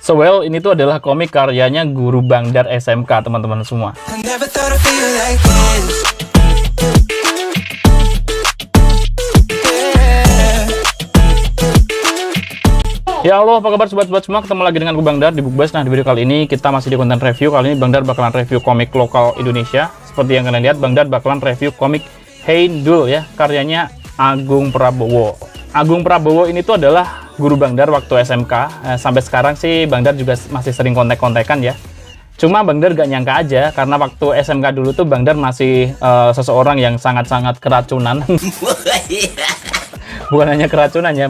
So well, ini tuh adalah komik karyanya Guru Bangdar SMK, teman-teman semua. I never thought I'd feel like this. Ya Allah, apa kabar sobat-sobat semua? Ketemu lagi dengan gue Bangdar di Bukbas. Nah, di video kali ini kita masih di konten review. Kali ini Bangdar bakalan review komik lokal Indonesia. Seperti yang kalian lihat, Bangdar bakalan review komik Heindul ya, karyanya Agung Prabowo. Agung Prabowo ini tuh adalah guru Bangdar waktu SMK. Sampai sekarang sih Bangdar juga masih sering kontek-kontekan ya. Cuma Bangdar gak nyangka aja, karena waktu SMK dulu tuh Bangdar masih seseorang yang sangat-sangat keracunan. Bukan hanya keracunan ya,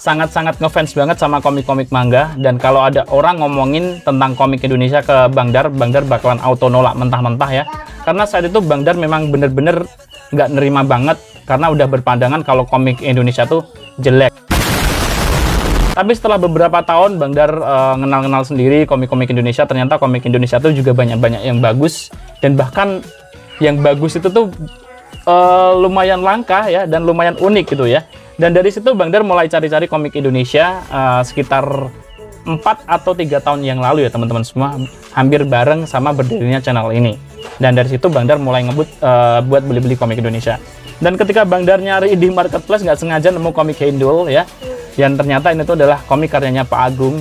sangat-sangat ngefans banget sama komik-komik manga. Dan kalau ada orang ngomongin tentang komik Indonesia ke Bangdar, Bangdar bakalan auto nolak mentah-mentah ya. Karena saat itu Bangdar memang bener-bener nggak nerima banget, karena udah berpandangan kalau komik Indonesia tuh jelek. Tapi setelah beberapa tahun Bangdar kenal-kenal sendiri komik-komik Indonesia, ternyata komik Indonesia tuh juga banyak-banyak yang bagus. Dan bahkan yang bagus itu tuh lumayan langka ya, dan lumayan unik gitu ya. Dan dari situ Bangdar mulai cari-cari komik Indonesia sekitar 4 atau 3 tahun yang lalu ya teman-teman semua, hampir bareng sama berdirinya channel ini. Dan dari situ Bangdar mulai ngebut buat beli-beli komik Indonesia. Dan ketika Bangdar nyari di marketplace, nggak sengaja nemu komik Heindul ya, yang ternyata ini tuh adalah komik karyanya Pak Agung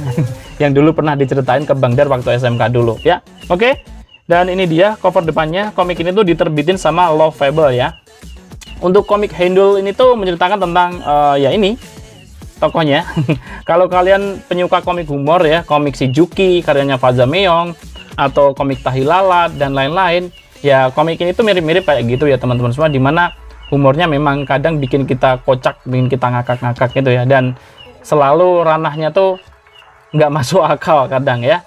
yang dulu pernah diceritain ke Bangdar waktu SMK dulu ya. Oke, dan ini dia cover depannya. Komik ini tuh diterbitin sama Lovable ya. Untuk komik Heindul ini tuh menceritakan tentang ya ini tokohnya. Kalau kalian penyuka komik humor ya, komik si Juki karyanya Faza Meong, atau komik Tahilalat dan lain-lain, ya komik ini tuh mirip-mirip kayak gitu ya teman-teman semua, dimana humornya memang kadang bikin kita kocak, bikin kita ngakak-ngakak gitu ya, dan selalu ranahnya tuh nggak masuk akal kadang ya.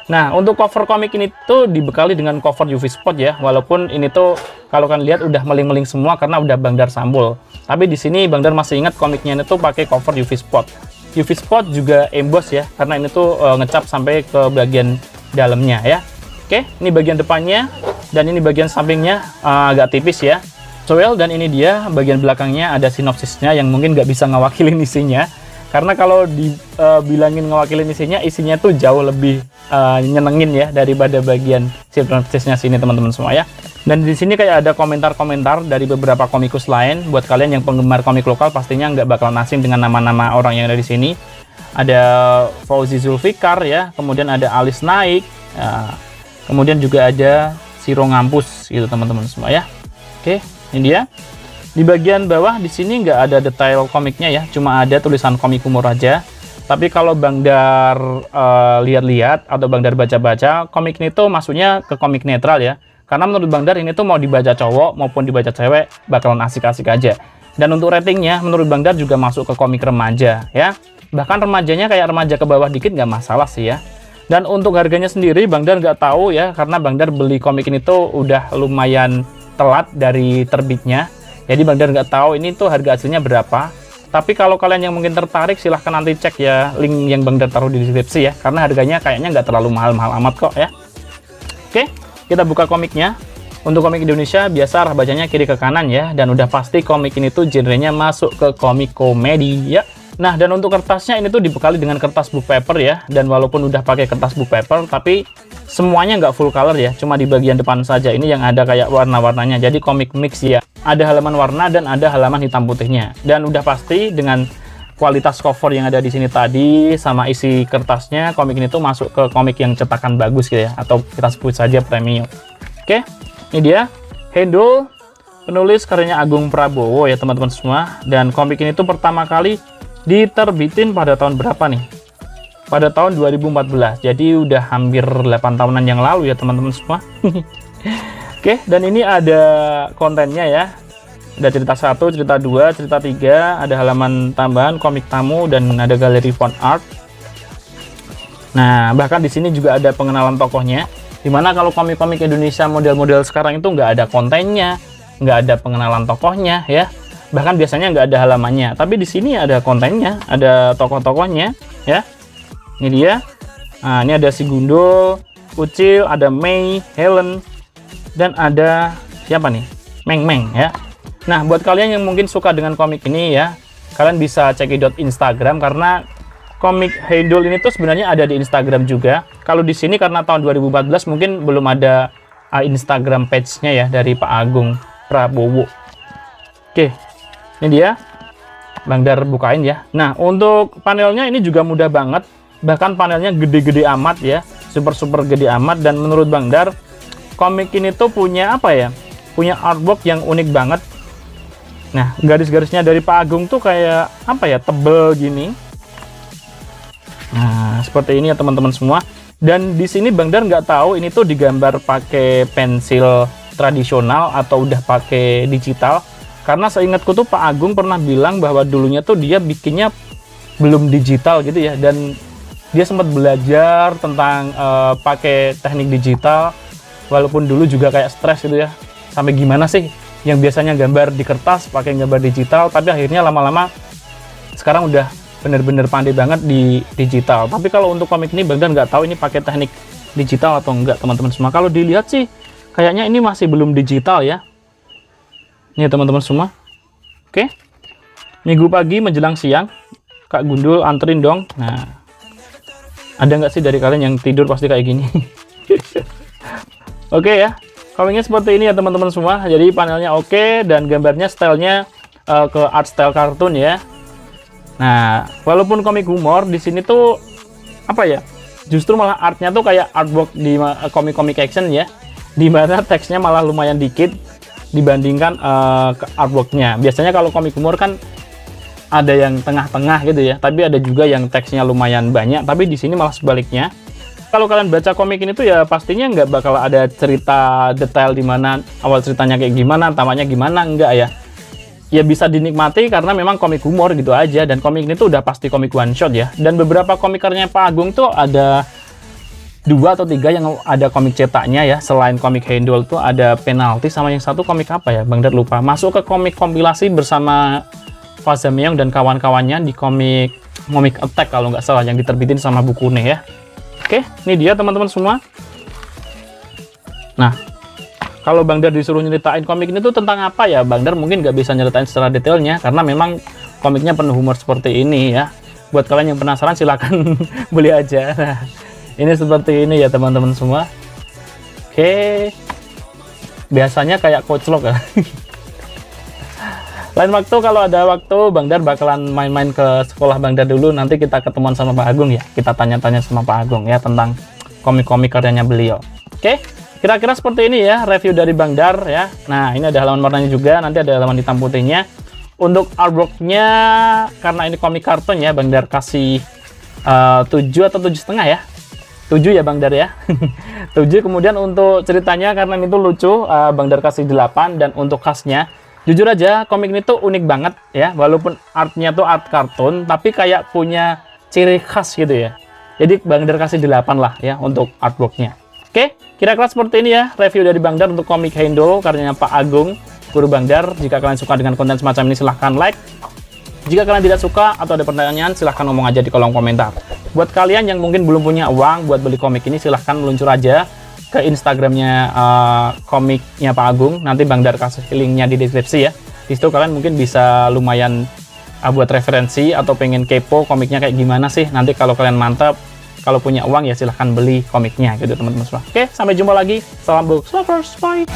Nah, untuk cover komik ini tuh dibekali dengan cover UV spot ya, walaupun ini tuh kalau kalian lihat udah meling-meling semua karena udah Bangdar sambul. Tapi di sini Bangdar masih ingat komiknya ini tuh pakai cover UV spot. UV spot juga emboss ya, karena ini tuh ngecap sampai ke bagian dalamnya ya. Oke, ini bagian depannya, dan ini bagian sampingnya agak tipis ya. So well, dan ini dia bagian belakangnya, ada sinopsisnya yang mungkin nggak bisa ngewakilin isinya. Karena kalau dibilangin ngewakilin isinya tuh jauh lebih nyenengin ya daripada bagian sinopsisnya sini teman-teman semua ya. Dan di sini kayak ada komentar-komentar dari beberapa komikus lain. Buat kalian yang penggemar komik lokal pastinya nggak bakalan asing dengan nama-nama orang yang ada di sini. Ada Fauzi Zulfikar ya, kemudian ada Alis Naik, kemudian juga ada Siro Ngampus gitu teman-teman semua ya. Oke, ini dia. Di bagian bawah di sini nggak ada detail komiknya ya, cuma ada tulisan komik humor aja. Tapi kalau Bangdar lihat-lihat atau Bangdar baca-baca, komik ini tuh masuknya ke komik netral ya. Karena menurut Bangdar ini tuh mau dibaca cowok maupun dibaca cewek bakalan asik-asik aja. Dan untuk ratingnya menurut Bangdar juga masuk ke komik remaja ya. Bahkan remajanya kayak remaja ke bawah dikit nggak masalah sih ya. Dan untuk harganya sendiri Bangdar nggak tahu ya, karena Bangdar beli komik ini tuh udah lumayan telat dari terbitnya. Jadi Bangdar nggak tahu ini tuh harga aslinya berapa. Tapi kalau kalian yang mungkin tertarik, silahkan nanti cek ya link yang Bangdar taruh di deskripsi ya, karena harganya kayaknya nggak terlalu mahal-mahal amat kok ya. Oke, kita buka komiknya. Untuk komik Indonesia biasa arah bacanya kiri ke kanan ya, dan udah pasti komik ini tuh genrenya masuk ke komik komedi ya. Nah, dan untuk kertasnya ini tuh dibekali dengan kertas book paper ya, dan walaupun udah pakai kertas book paper, tapi semuanya nggak full color ya, cuma di bagian depan saja ini yang ada kayak warna-warnanya. Jadi komik mix ya, ada halaman warna dan ada halaman hitam putihnya. Dan udah pasti dengan kualitas cover yang ada di sini tadi sama isi kertasnya, komik ini tuh masuk ke komik yang cetakan bagus gitu ya, atau kita sebut saja premium. Oke, ini dia Heindul, penulis karyanya Agung Prabowo ya teman-teman semua. Dan komik ini tuh pertama kali diterbitin pada tahun berapa nih? Pada tahun 2014. Jadi udah hampir 8 tahunan yang lalu ya teman-teman semua. Oke, dan ini ada kontennya ya. Ada cerita 1, cerita 2, cerita 3, ada halaman tambahan, komik tamu, dan ada galeri font art. Nah, bahkan di sini juga ada pengenalan tokohnya. Dimana kalau komik-komik Indonesia model-model sekarang itu nggak ada kontennya, nggak ada pengenalan tokohnya ya. Bahkan biasanya nggak ada halamannya, tapi di sini ada kontennya, ada tokoh-tokohnya ya. Ini dia. Nah, ini ada si Gundul, Ucil, ada Mei, Helen, dan ada siapa nih? Meng ya. Nah, buat kalian yang mungkin suka dengan komik ini ya, kalian bisa cekidot Instagram, karena komik Heindul ini tuh sebenarnya ada di Instagram juga. Kalau di sini karena tahun 2014 mungkin belum ada Instagram page-nya ya dari Pak Agung Prabowo. Oke, ini dia. Bang Dar bukain ya. Nah, untuk panelnya ini juga mudah banget. Bahkan panelnya gede-gede amat ya. Super gede amat. Dan menurut Bang Dar, komik ini tuh punya apa ya? Punya artwork yang unik banget. Nah, garis-garisnya dari Pak Agung tuh kayak apa ya? Tebel gini. Nah, seperti ini ya teman-teman semua. Dan di sini Bang Dar nggak tahu ini tuh digambar pakai pensil tradisional atau udah pakai digital. Karena seingatku tuh Pak Agung pernah bilang bahwa dulunya tuh dia bikinnya belum digital gitu ya. Dan dia sempat belajar tentang pakai teknik digital. Walaupun dulu juga kayak stres gitu ya. Sampai gimana sih yang biasanya gambar di kertas pakai gambar digital. Tapi akhirnya lama-lama sekarang udah bener-bener pandai banget di digital. Tapi kalau untuk komik ini Bang Dan nggak tahu ini pakai teknik digital atau enggak teman-teman semua. Kalau dilihat sih kayaknya ini masih belum digital ya. Ini teman-teman semua. Oke. Minggu pagi menjelang siang. Kak Gundul anterin dong. Nah. Ada nggak sih dari kalian yang tidur pasti kayak gini? Oke ya. Komiknya seperti ini ya teman-teman semua. Jadi panelnya oke. Dan gambarnya stylenya ke art style kartun ya. Nah. Walaupun komik humor. Di sini tuh. Apa ya. Justru malah artnya tuh kayak artwork di komik-komik action ya. Dimana teksnya malah lumayan dikit dibandingkan artworknya. Biasanya kalau komik humor kan ada yang tengah-tengah gitu ya, tapi ada juga yang teksnya lumayan banyak. Tapi di sini malah sebaliknya. Kalau kalian baca komik ini tuh ya pastinya nggak bakal ada cerita detail di mana awal ceritanya kayak gimana, tamatnya gimana, enggak ya. Ya bisa dinikmati karena memang komik humor gitu aja. Dan komik ini tuh udah pasti komik one shot ya. Dan beberapa komikernya Pak Agung tuh ada 2 atau 3 yang ada komik cetaknya ya. Selain komik Heindul tuh ada penalti sama yang satu komik apa ya Bang Dar lupa. Masuk ke komik kompilasi bersama Fazamiong dan kawan-kawannya di komik Attack kalau nggak salah yang diterbitin sama Bukune ya. Oke, ini dia teman-teman semua. Nah, kalau Bang Dar disuruh nyeritain komik ini tuh tentang apa ya, Bang Dar mungkin nggak bisa nyeritain secara detailnya karena memang komiknya penuh humor seperti ini ya. Buat kalian yang penasaran silakan beli aja. Nah, ini seperti ini ya teman-teman semua. Oke. Biasanya kayak coachlog ya. Lain waktu kalau ada waktu Bang Dar bakalan main-main ke sekolah Bang Dar dulu. Nanti kita ketemuan sama Pak Agung ya. Kita tanya-tanya sama Pak Agung ya tentang komik-komik karyanya beliau. Oke. Kira-kira seperti ini ya review dari Bang Dar ya. Nah, ini ada halaman warnanya juga. Nanti ada halaman hitam putihnya. Untuk artworknya karena ini komik kartun ya Bang Dar kasih 7 atau 7,5 ya. 7 ya Bang Dar ya. 7. Kemudian untuk ceritanya karena ini tuh lucu Bang Dar kasih 8. Dan untuk khasnya jujur aja komik ini tuh unik banget ya. Walaupun artnya tuh art kartun tapi kayak punya ciri khas gitu ya. Jadi Bang Dar kasih 8 lah ya untuk artworknya. Oke, kira-kira seperti ini ya review dari Bang Dar untuk komik Heindul karyanya Pak Agung Guru Bang Dar. Jika kalian suka dengan konten semacam ini silahkan like. Jika kalian tidak suka atau ada pertanyaan silahkan ngomong aja di kolom komentar. Buat kalian yang mungkin belum punya uang buat beli komik ini silahkan meluncur aja ke Instagramnya komiknya Pak Agung. Nanti Bang Dar kasih linknya di deskripsi ya. Di situ kalian mungkin bisa lumayan buat referensi atau pengen kepo komiknya kayak gimana sih. Nanti kalau kalian mantap, kalau punya uang ya silahkan beli komiknya gitu teman-teman semua. Oke, sampai jumpa lagi. Salam books lovers, bye.